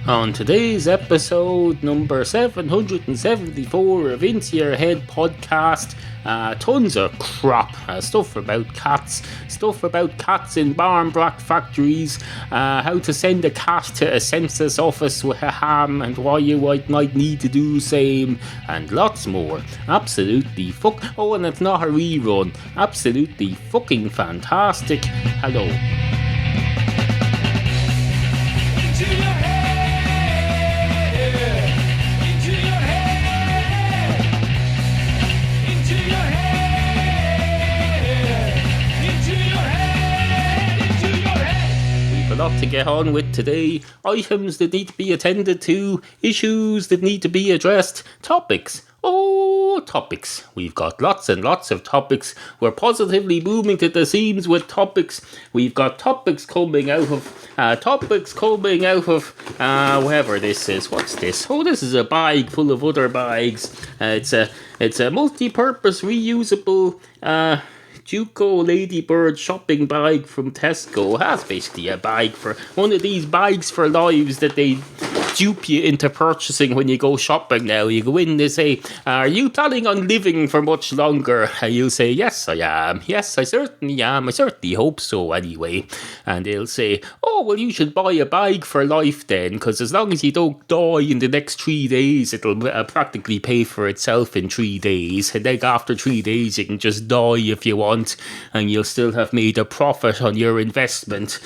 On today's episode, number 774 of Into Your Head podcast, tons of crap, stuff about cats in Barm Brack factories, how to send a cat to a census office with a ham and why you might need to do the same, and lots more. Absolutely oh, and it's not a rerun. Absolutely fucking fantastic. Hello. A lot to get on with today. Items that need to be attended to, issues that need to be addressed, topics. Oh, topics. We've got lots and lots of topics. We're positively booming to the seams with topics. We've got topics coming out of wherever this is. What's this? Oh, this is a bag full of other bags. It's a multi-purpose reusable Juco Ladybird shopping bag from Tesco. That's basically a bag for one of these bags for lives that they dupe you into purchasing when you go shopping now. You go in, they say, are you planning on living for much longer? And you'll say, yes, I am. Yes, I certainly am. I certainly hope so anyway. And they'll say, oh, well, you should buy a bag for life then, because as long as you don't die in the next 3 days, it'll practically pay for itself in 3 days. And then after 3 days, you can just die if you want, and you'll still have made a profit on your investment.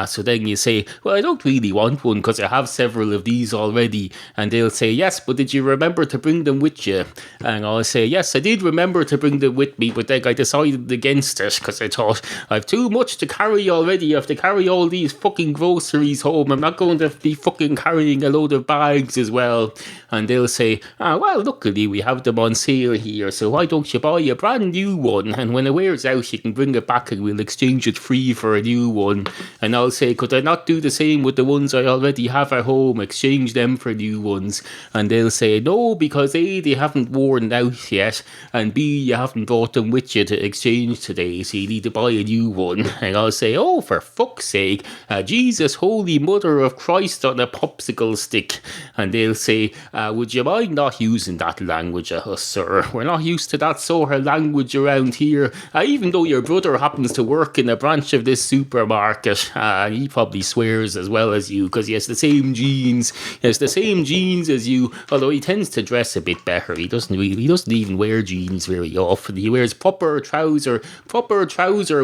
So then you say, well, I don't really want one because I have several of these already. And they'll say, yes, but did you remember to bring them with you? And I'll say, yes, I did remember to bring them with me, but then I decided against it because I thought I've too much to carry already. I have to carry all these fucking groceries home. I'm not going to be fucking carrying a load of bags as well. And they'll say, well, luckily we have them on sale here, so why don't you buy a brand new one, and when it wears out you can bring it back and we'll exchange it free for a new one. And I'll say, could I not do the same with the ones I already have at home, exchange them for new ones? And they'll say, no, because A, they haven't worn out yet, and B, you haven't brought them with you to exchange today, so you need to buy a new one. And I'll say, oh, for fuck's sake, Jesus, Holy Mother of Christ on a popsicle stick. And they'll say, would you mind not using that language at us, sir? We're not used to that sort of language around here. Even though your brother happens to work in a branch of this supermarket, he probably swears as well as you because he has the same jeans. He has the same jeans as you, although he tends to dress a bit better. He doesn't even wear jeans very often. He wears proper trouser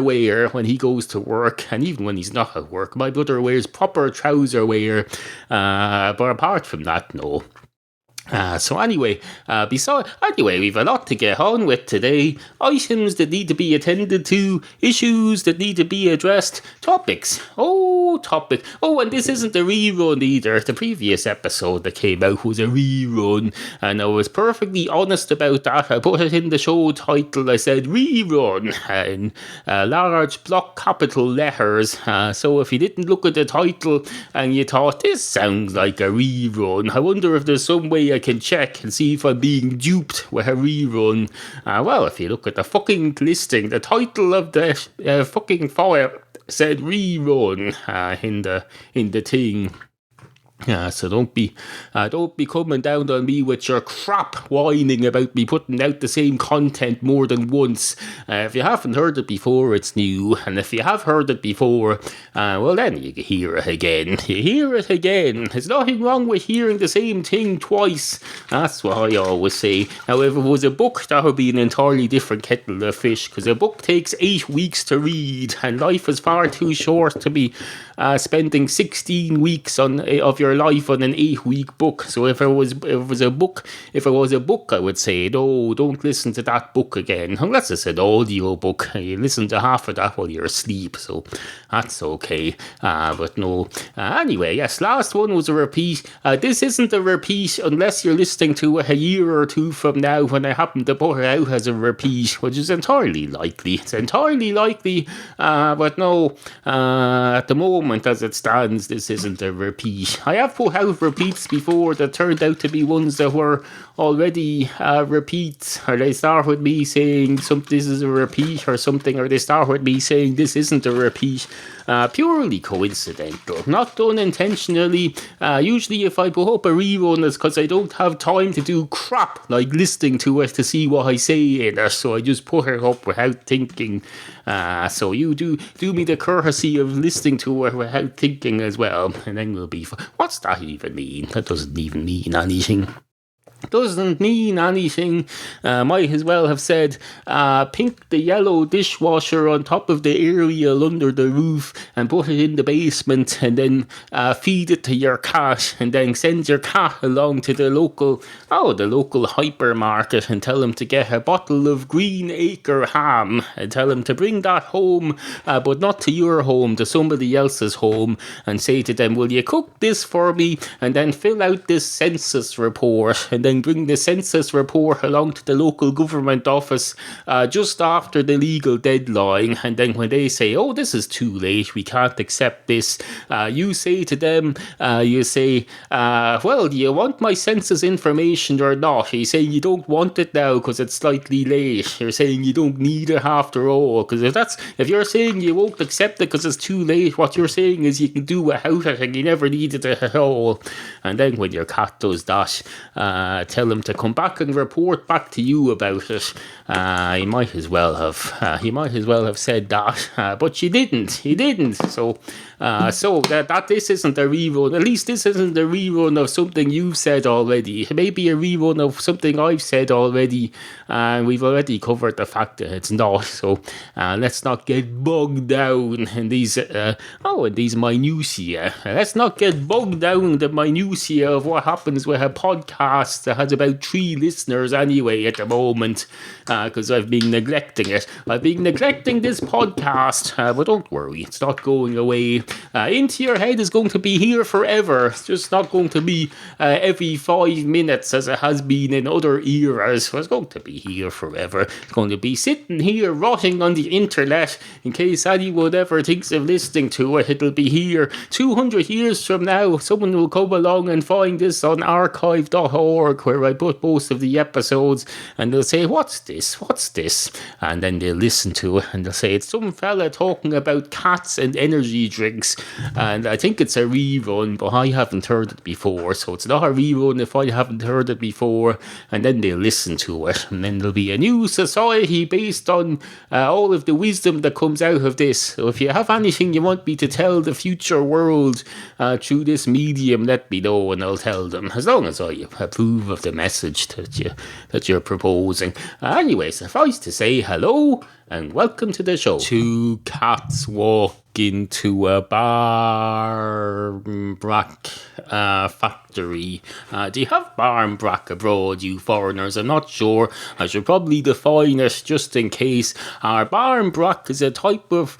wear when he goes to work, and even when he's not at work. My brother wears proper trouser wear, but apart from that, no. So anyway, we've a lot to get on with today. Items that need to be attended to, issues that need to be addressed, topics. Oh, and this isn't a rerun either. The previous episode that came out was a rerun, and I was perfectly honest about that. I put it in the show title. I said rerun in large block capital letters. So if you didn't look at the title and you thought, this sounds like a rerun, I wonder if there's some way I can check and see if I'm being duped with a rerun. Well, if you look at the fucking listing, the title of the fucking file said rerun in the thing. So don't be coming down on me with your crap whining about me putting out the same content more than once. If you haven't heard it before, it's new, and if you have heard it before, well then you hear it again. You hear it again. There's nothing wrong with hearing the same thing twice. That's what I always say. Now, if it was a book, that would be an entirely different kettle of fish, because a book takes 8 weeks to read, and life is far too short to be spending 16 weeks of your life on an 8-week book. So if it was a book, I would say, no, don't listen to that book again, unless it's an audio book. You listen to half of that while you're asleep, so that's okay. But no. Anyway, yes, last one was a repeat. This isn't a repeat unless you're listening to it a year or two from now when I happen to put it out as a repeat, which is entirely likely. It's entirely likely, but no, at the moment as it stands, this isn't a repeat. I have put out repeats before that turned out to be ones that were already repeats, or they start with me saying this is a repeat or something, or they start with me saying this isn't a repeat. Purely coincidental, not done intentionally. Usually if I put up a rerun, it's because I don't have time to do crap like listening to it to see what I say in it, so I just put it up without thinking. So you do me the courtesy of listening to it without thinking as well, and then we'll be what's that even mean? That doesn't even mean anything. Doesn't mean anything. Might as well have said, pink the yellow dishwasher on top of the aerial under the roof and put it in the basement, and then feed it to your cat, and then send your cat along to the local hypermarket and tell him to get a bottle of Green Acre ham and tell him to bring that home, but not to your home, to somebody else's home, and say to them, will you cook this for me, and then fill out this census report, and then bring the census report along to the local government office just after the legal deadline. And then when they say, oh, this is too late, we can't accept this, you say to them, well, do you want my census information or not? You say you don't want it now because it's slightly late. You're saying you don't need it after all, because if you're saying you won't accept it because it's too late, what you're saying is you can do without it and you never needed it at all. And then when your cat does that, tell him to come back and report back to you about it. He might as well have said that, but he didn't. So that this isn't a rerun. At least this isn't a rerun of something you've said already. It may be a rerun of something I've said already, and we've already covered the fact that it's not. So let's not get bogged down in these minutiae. Let's not get bogged down in the minutiae of what happens with a podcast that has about 3 listeners anyway at the moment, because I've been neglecting it. I've been neglecting this podcast, but don't worry, it's not going away. Into Your Head is going to be here forever. It's just not going to be every 5 minutes as it has been in other eras. It's going to be here forever. It's going to be sitting here rotting on the internet in case anyone ever thinks of listening to it. It'll be here 200 years from now. Someone will come along and find this on archive.org where I put most of the episodes, and they'll say, what's this? And then they'll listen to it and they'll say, it's some fella talking about cats and energy drinks, and I think it's a rerun, but I haven't heard it before, so it's not a rerun if I haven't heard it before. And then they'll listen to it, and then there'll be a new society based on all of the wisdom that comes out of this. So if you have anything you want me to tell the future world through this medium, let me know and I'll tell them, as long as I approve of the message that you're proposing. Anyway, suffice to say, hello and welcome to the show. 2 cats walk into a Barm Brack factory. Do you have Barm Brack abroad, you foreigners? I'm not sure. I should probably define it just in case. Barm Brack is a type of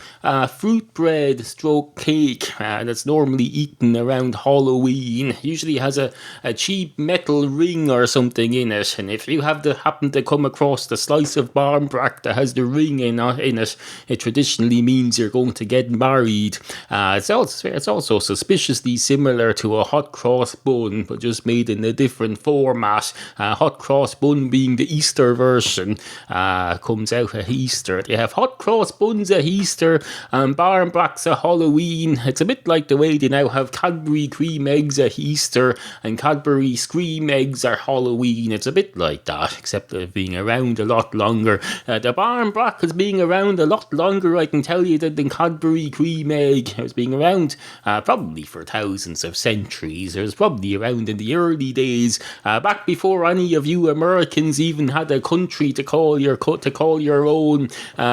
fruit bread stroke cake that's normally eaten around Halloween. Usually has a cheap metal ring or something in it, and if you happen to come across the slice of Barm Brack that has the ring in it, it traditionally means you're going to get married. It's also suspiciously similar to a hot cross bun, but just made in a different format. Hot cross bun being the Easter version, comes out at Easter. They have hot cross buns at Easter and Barm Bracks at Halloween. It's a bit like the way they now have Cadbury cream eggs at Easter and Cadbury scream eggs at Halloween. It's a bit like that, except they're being around a lot longer. The Barm Brack is being around a lot longer, I can tell you, than the Cadbury cream egg. It was being around probably for thousands of centuries. It was probably around in the early days, back before any of you Americans even had a country to call your own.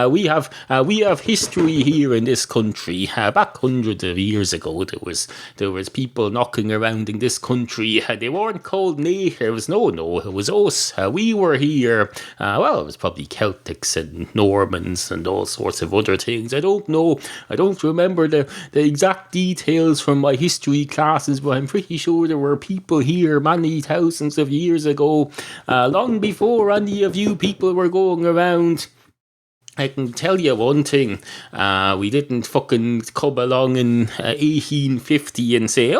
We have history here in this country. Back hundreds of years ago, there was people knocking around in this country. They weren't called natives. No, it was us. We were here. Well, it was probably Celtics and Normans and all sorts of other things. I don't know. I don't remember the exact details from my history classes, but I'm pretty sure there were people here many thousands of years ago, long before any of you people were going around I can tell you one thing, we didn't fucking come along in 1850 and say,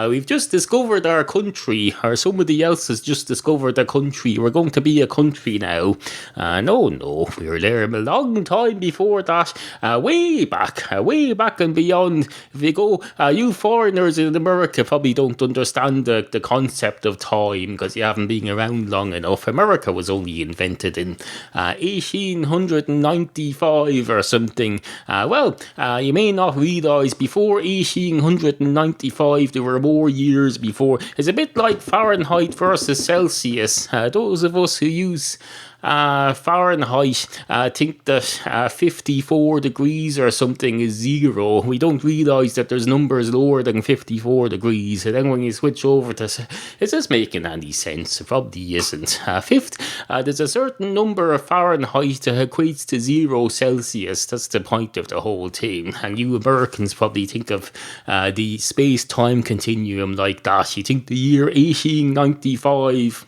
we've just discovered our country, or somebody else has just discovered a country, we're going to be a country now. No, we were there a long time before that, way back and beyond. If you go, you foreigners in America probably don't understand the concept of time, because you haven't been around long enough. America was only invented in 1895 or something. You may not realise, before 1895 there were more years before. It's a bit like Fahrenheit versus Celsius. Those of us who use Fahrenheit think that 54 degrees or something is zero. We don't realise that there's numbers lower than 54 degrees. And then when you switch over to, is this making any sense? It probably isn't. There's a certain number of Fahrenheit that equates to 0 Celsius. That's the point of the whole thing. And you Americans probably think of the space-time continuum like that. You think the year 1895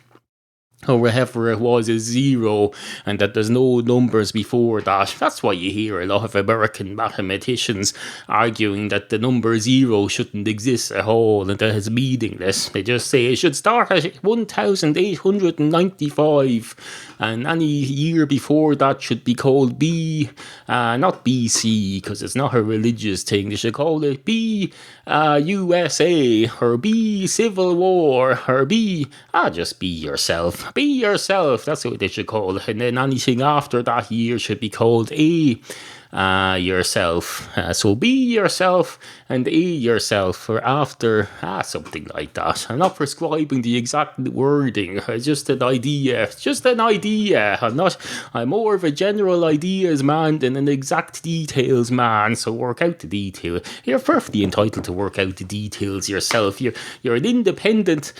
or whatever it was is 0, and that there's no numbers before that. That's why you hear a lot of American mathematicians arguing that the number 0 shouldn't exist at all and that it's meaningless. They just say it should start at 1895, and any year before that should be called B, not BC, because it's not a religious thing. They should call it B USA, or B Civil War, or B, just be yourself. Be yourself, that's what they should call it. And then anything after that year should be called A yourself. So be yourself and A yourself, or after, something like that. I'm not prescribing the exact wording. It's just an idea. I'm more of a general ideas man than an exact details man. So work out the detail. You're perfectly entitled to work out the details yourself. You're an independent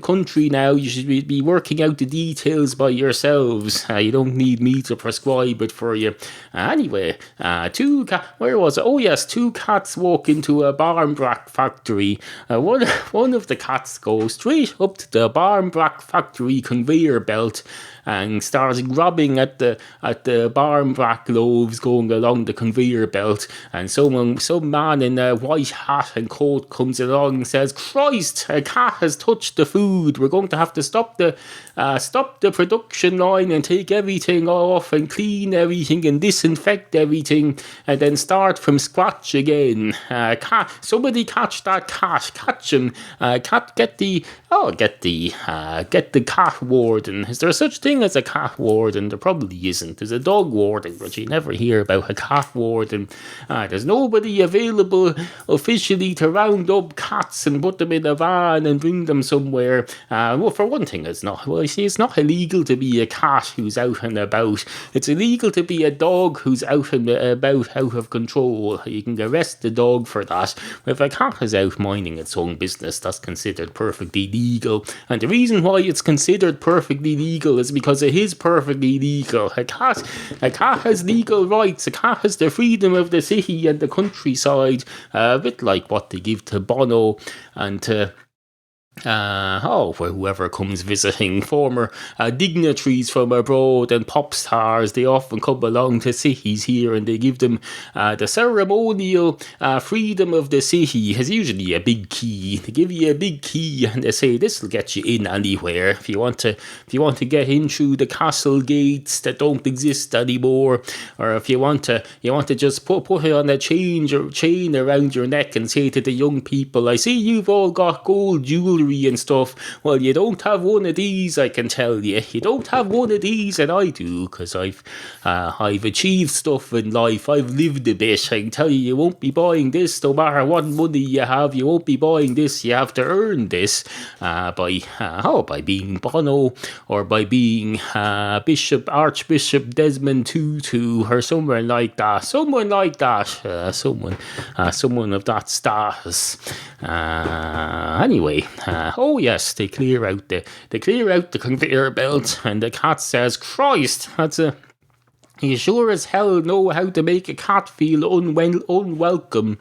country now. You should be working out the details by yourselves. You don't need me to prescribe it for you. Anyway, two cats walk into a Barm Brack factory. One of the cats goes straight up to the Barm Brack factory conveyor belt and starts grabbing at the Barm Brack loaves going along the conveyor belt. And some man in a white hat and coat comes along and says, "Christ, a cat has touched the food. We're going to have to stop the production line and take everything off and clean everything and disinfect everything and then start from scratch again. Cat, somebody catch that cat. Catch him. Cat, get the cat warden. Is there such thing as a cat warden? There probably isn't. There's a dog warden, but you never hear about a cat warden. There's nobody available officially to round up cats and put them in a van and bring them somewhere. For one thing, it's not illegal to be a cat who's out and about. It's illegal to be a dog who's out and about, out of control. You can arrest the dog for that. If a cat is out minding its own business, that's considered perfectly legal. And the reason why it's considered perfectly legal is because it is perfectly legal. A cat has legal rights. A cat has the freedom of the city and the countryside, a bit like what they give to Bono and to whoever comes visiting, former dignitaries from abroad and pop stars. They often come along to cities here and they give them the ceremonial freedom of the city. It's usually a big key. They give you a big key and they say this will get you in anywhere. If you want to get in through the castle gates that don't exist anymore, or if you want to just put it on a chain around your neck and say to the young people, "I see you've all got gold jewelry and stuff. Well, you don't have one of these, I can tell you. You don't have one of these, and I do, because I've achieved stuff in life. I've lived a bit. I can tell you won't be buying this no matter what money you have. You won't be buying this. You have to earn this by being Bono, or by being Archbishop Desmond Tutu, or someone like that. Someone of that status. Anyway, yes, they clear out the conveyor belt, and the cat says, "Christ, you sure as hell know how to make a cat feel unwelcome."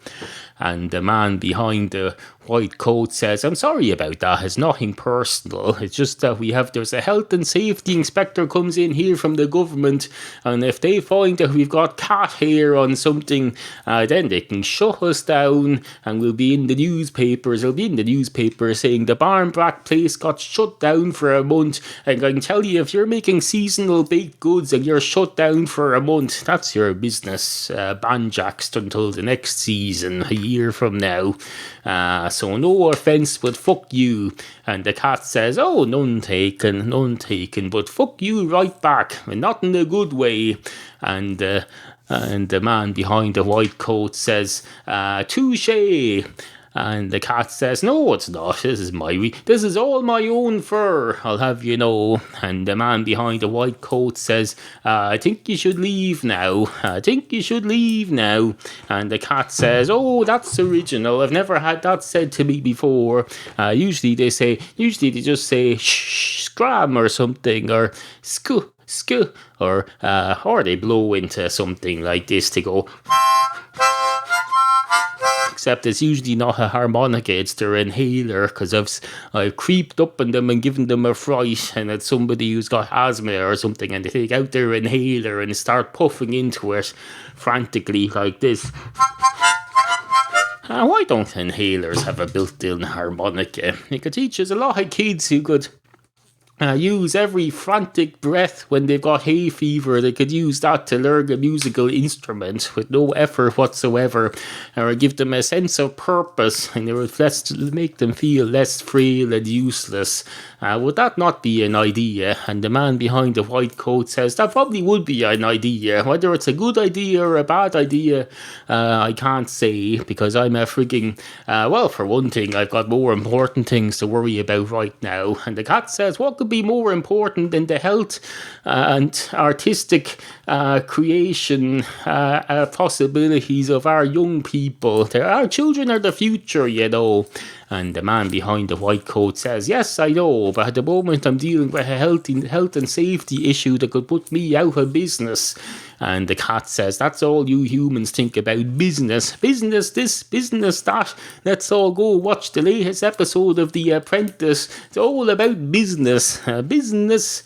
And the man behind the white coat says, I'm sorry about that. It's nothing personal. It's just that there's a health and safety inspector comes in here from the government, and if they find that we've got cat hair on something, then they can shut us down, and we'll be in the newspapers. It'll be in the newspaper saying the Barm Brack place got shut down for a month. And I can tell you, if you're making seasonal baked goods and you're shut down for a month, that's your business, banjaxed until the next season, a year from now. So no offence, but fuck you. And the cat says, oh, none taken, but fuck you right back, and not in a good way. And the man behind the white coat says, touche. And the cat says, no, it's not. This is all my own fur, I'll have you know. And the man behind the white coat says, I think you should leave now. And the cat says, oh, that's original. I've never had that said to me before. Usually they just say, shh, scram or something, or sku, or they blow into something like this to go. Except it's usually not a harmonica, it's their inhaler, because I've creeped up on them and given them a fright, and it's somebody who's got asthma or something, and they take out their inhaler and start puffing into it frantically like this. Why don't inhalers have a built-in harmonica? You could teach us a lot of kids who could use every frantic breath when they've got hay fever. They could use that to learn a musical instrument with no effort whatsoever, or give them a sense of purpose, and it would make them feel less frail and useless. Would that not be an idea? And the man behind the white coat says that probably would be an idea. Whether it's a good idea or a bad idea, I can't say, because I'm a frigging, for one thing, I've got more important things to worry about right now. And the cat says, what could be more important than the health and artistic creation possibilities of our young people? Our children are the future, you know. And the man behind the white coat says, yes, I know, but at the moment I'm dealing with a health and safety issue that could put me out of business. And the cat says, that's all you humans think about, business. Business this, business that. Let's all go watch the latest episode of The Apprentice. It's all about business. Business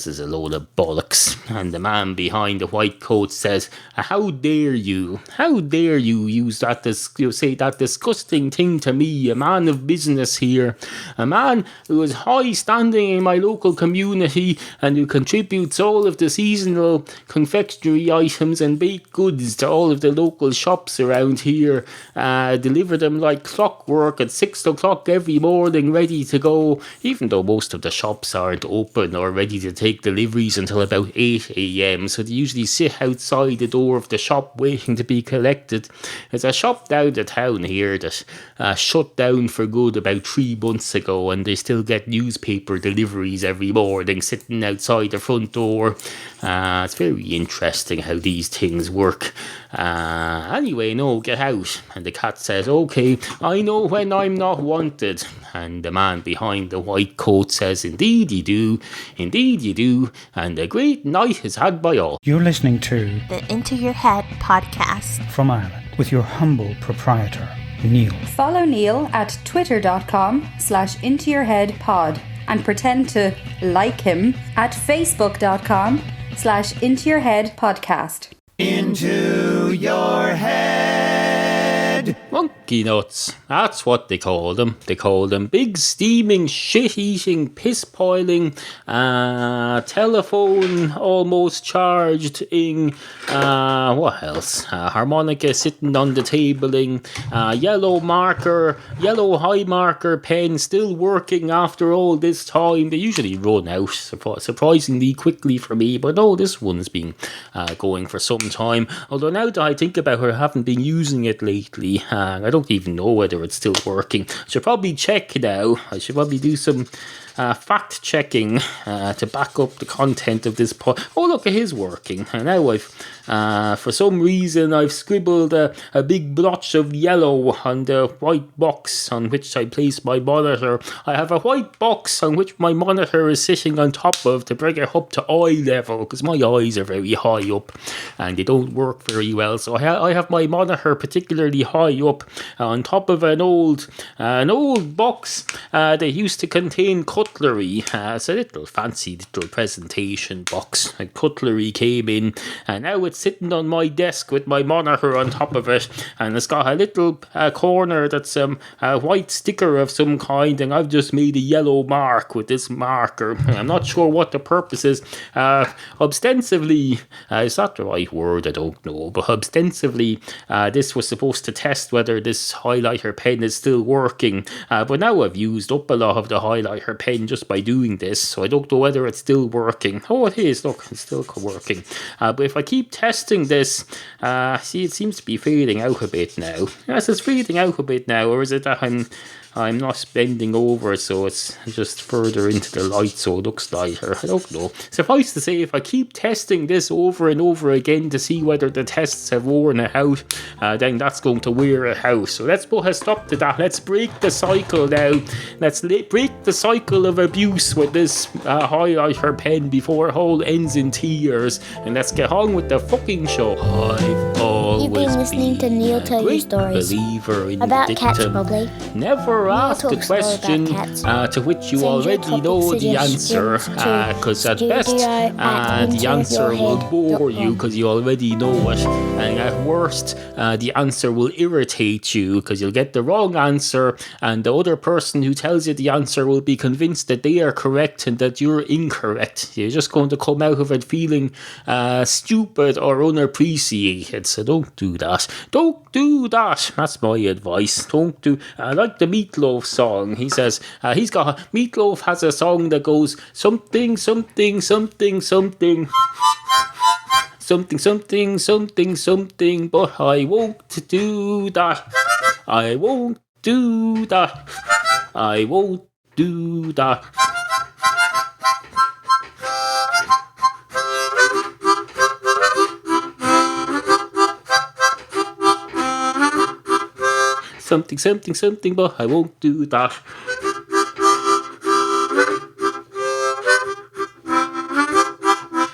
is a load of bollocks. And the man behind the white coat says, how dare you use that, say that disgusting thing to me, a man of business here, a man who is high standing in my local community and who contributes all of the seasonal confectionery items and baked goods to all of the local shops around here, deliver them like clockwork at 6 o'clock every morning, ready to go, even though most of the shops aren't open or ready to take deliveries until about 8 a.m. So they usually sit outside the door of the shop waiting to be collected. There's a shop down the town here that shut down for good about 3 months ago, and they still get newspaper deliveries every morning sitting outside the front door. It's very interesting how these things work. Anyway, no, get out. And the cat says, okay, I know when I'm not wanted. And the man behind the white coat says, indeed you do, and a great night is had by all. You're listening to the Into Your Head podcast from Ireland with your humble proprietor, Neal. Follow Neal at twitter.com/intoyourheadpod and pretend to like him at facebook.com/intoyourheadpodcast. Into your head. Monkey nuts. That's what they call them. They call them big steaming, shit-eating, piss-piling, telephone almost charged in, what else? Harmonica sitting on the tabling, yellow high marker pen still working after all this time. They usually run out surprisingly quickly for me, but no, this one's been going for some time. Although now that I think about it, I haven't been using it lately. I don't even know whether it's still working. I should probably check now. I should probably do some fact-checking to back up the content of this Oh, look, it is working. And now for some reason, I've scribbled a big blotch of yellow on the white box on which I place my monitor. I have a white box on which my monitor is sitting on top of to bring it up to eye level, because my eyes are very high up and they don't work very well. So I have my monitor particularly high up on top of an old box that used to contain cutlery. It's a little fancy little presentation box. And cutlery came in, and now it's sitting on my desk with my monitor on top of it, and it's got a little corner that's a white sticker of some kind, and I've just made a yellow mark with this marker. I'm not sure what the purpose is. Ostensibly, is that the right word? I don't know, but ostensibly this was supposed to test whether this highlighter pen is still working, but now I've used up a lot of the highlighter pen just by doing this, so I don't know whether it's still working. Oh, it is. Look, it's still working. But if I keep testing this, see, it seems to be fading out a bit now. Yes, it's fading out a bit now, or is it that I'm not bending over, so it's just further into the light, so it looks lighter. I don't know. Suffice to say, if I keep testing this over and over again to see whether the tests have worn it out, then that's going to wear it out. So let's put a stop to that. Let's break the cycle now. Let's break the cycle of abuse with this highlighter pen before it all ends in tears. And let's get on with the fucking show. You've been listening to Neal tell you stories about cats, probably. Never ask a question to which you already know the answer, because at best the answer will bore you because you already know it, and at worst the answer will irritate you because you'll get the wrong answer, and the other person who tells you the answer will be convinced that they are correct and that you're incorrect. You're just going to come out of it feeling stupid or unappreciated, so don't do that. Don't do that. That's my advice. Don't do. Like the Meatloaf song. He says Meatloaf has a song that goes something something something something something something something something, but I won't do that. I won't do that. I won't do that. Something, something, something, but I won't do that.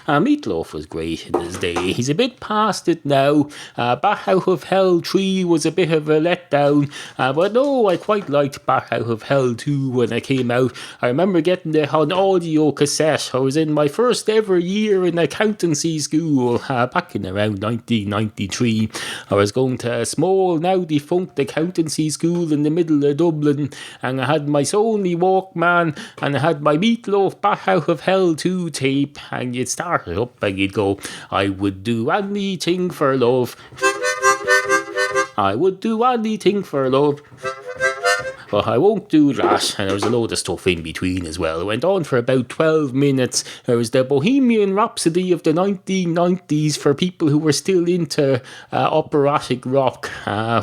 Meatloaf was great in his day. He's a bit past it now. Back Out of Hell 3 was a bit of a letdown. But no, I quite liked Back Out of Hell 2 when it came out. I remember getting it on audio cassette. I was in my first ever year in accountancy school back in around 1993. I was going to a small, now defunct accountancy school in the middle of Dublin, and I had my Sony Walkman, and I had my Meatloaf Back Out of Hell 2 tape, and you'd start it up and you'd go, I would do anything for love. I would do anything for love. But I won't do that. And there was a load of stuff in between as well. It went on for about 12 minutes. There was the Bohemian Rhapsody of the 1990s for people who were still into operatic rock,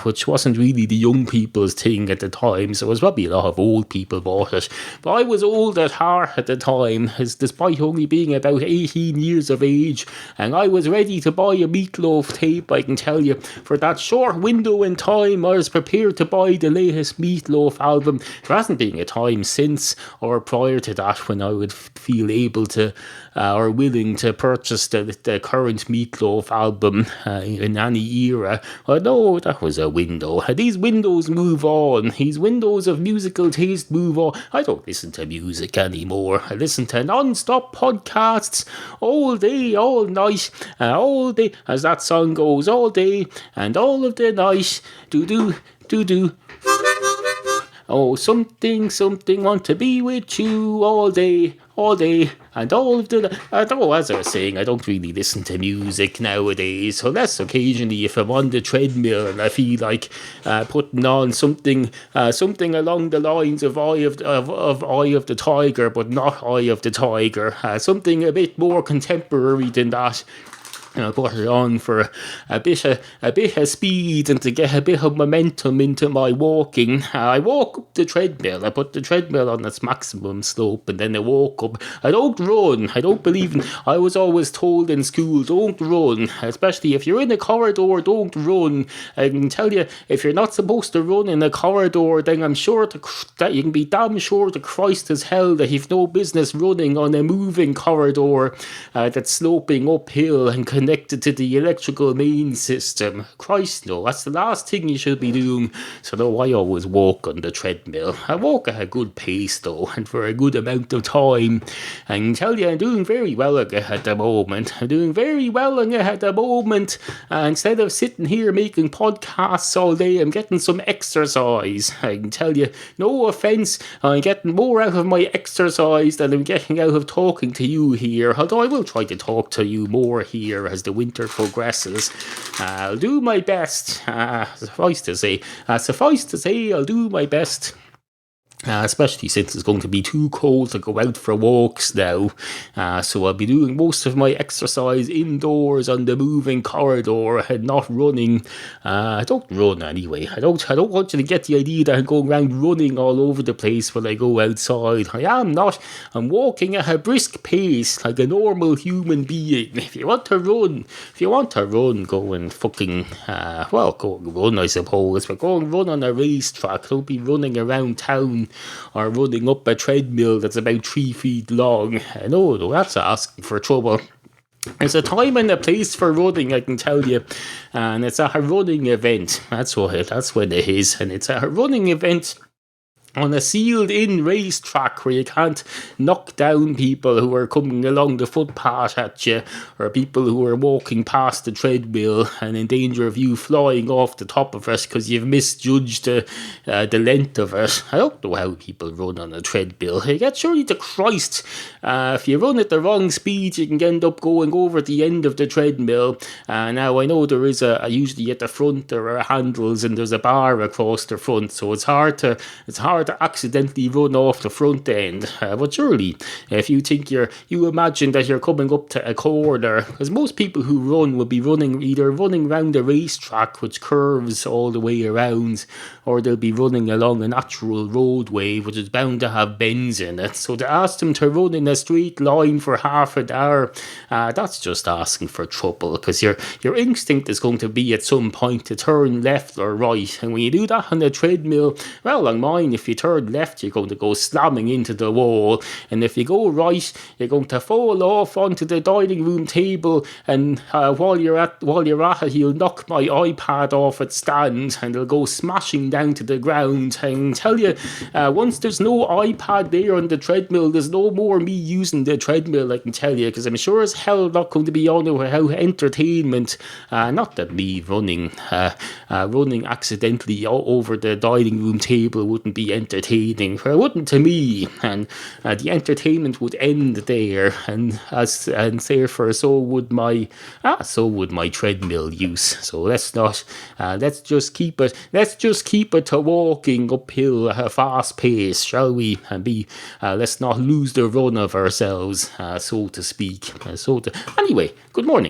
which wasn't really the young people's thing at the time. So it was probably a lot of old people bought it. But I was old at heart at the time, despite only being about 18 years of age. And I was ready to buy a Meatloaf tape, I can tell you. For that short window in time, I was prepared to buy the latest Meatloaf album. There hasn't been a time since or prior to that when I would feel able to or willing to purchase the current Meatloaf album in any era. But no, that was a window. These windows move on. These windows of musical taste move on. I don't listen to music anymore. I listen to non-stop podcasts all day, all night, all day, as that song goes, all day and all of the night. Do. Oh, something, want to be with you all day, and all of the... as I was saying, I don't really listen to music nowadays, unless occasionally if I'm on the treadmill and I feel like putting on something along the lines of Eye of the Tiger, but not Eye of the Tiger, something a bit more contemporary than that. I put it on for a bit of speed and to get a bit of momentum into my walking. I walk up the treadmill. I put the treadmill on its maximum slope, and then I walk up. I don't run. I don't believe in. I was always told in school, don't run, especially if you're in a corridor. Don't run. I can tell you, if you're not supposed to run in a corridor, then I'm sure that you can be damn sure to Christ as hell that you've no business running on a moving corridor that's sloping uphill and connected to the electrical main system. Christ no, that's the last thing you should be doing. So no, I always walk on the treadmill. I walk at a good pace though, and for a good amount of time. I can tell you I'm doing very well at the moment. I'm doing very well at the moment. Instead of sitting here making podcasts all day, I'm getting some exercise. I can tell you, no offence, I'm getting more out of my exercise than I'm getting out of talking to you here. Although I will try to talk to you more here as the winter progresses. I'll do my best. Suffice to say, I'll do my best. Especially since it's going to be too cold to go out for walks now. So I'll be doing most of my exercise indoors on the moving corridor and not running. I don't run anyway. I don't want you to get the idea that I'm going around running all over the place when I go outside. I am not. I'm walking at a brisk pace like a normal human being. If you want to run, go and fucking, go and run, I suppose. But go and run on a racetrack. Don't be running around town or running up a treadmill that's about 3 feet long. No, that's asking for trouble. There's a time and a place for running, I can tell you, and it's at a running event. That's when it is, and it's at a running event on a sealed-in racetrack where you can't knock down people who are coming along the footpath at you, or people who are walking past the treadmill and in danger of you flying off the top of it because you've misjudged the length of it. I don't know how people run on a treadmill. You get surely to Christ. If you run at the wrong speed, you can end up going over the end of the treadmill. Now I know there is usually at the front there are handles and there's a bar across the front, so it's hard to accidentally run off the front end. But surely, if you think you imagine that you're coming up to a corner, because most people who run will be either running around a racetrack which curves all the way around, or they'll be running along a natural roadway which is bound to have bends in it. So to ask them to run in a straight line for half an hour, that's just asking for trouble, because your instinct is going to be at some point to turn left or right, and when you do that on a treadmill, well, on mine, if you turn left, you're going to go slamming into the wall, and if you go right, you're going to fall off onto the dining room table, and while you're at it, you'll knock my iPad off its stand, and it'll go smashing down to the ground. I can tell you, once there's no iPad there on the treadmill, there's no more me using the treadmill, I can tell you, because I'm sure as hell not going to be on it without entertainment. Not that me running accidentally over the dining room table wouldn't be entertaining, for it wouldn't to me, and the entertainment would end there, and therefore so would my treadmill use. So let's just keep it to walking uphill at a fast pace, shall we? And let's not lose the run of ourselves, so to speak. Anyway, good morning.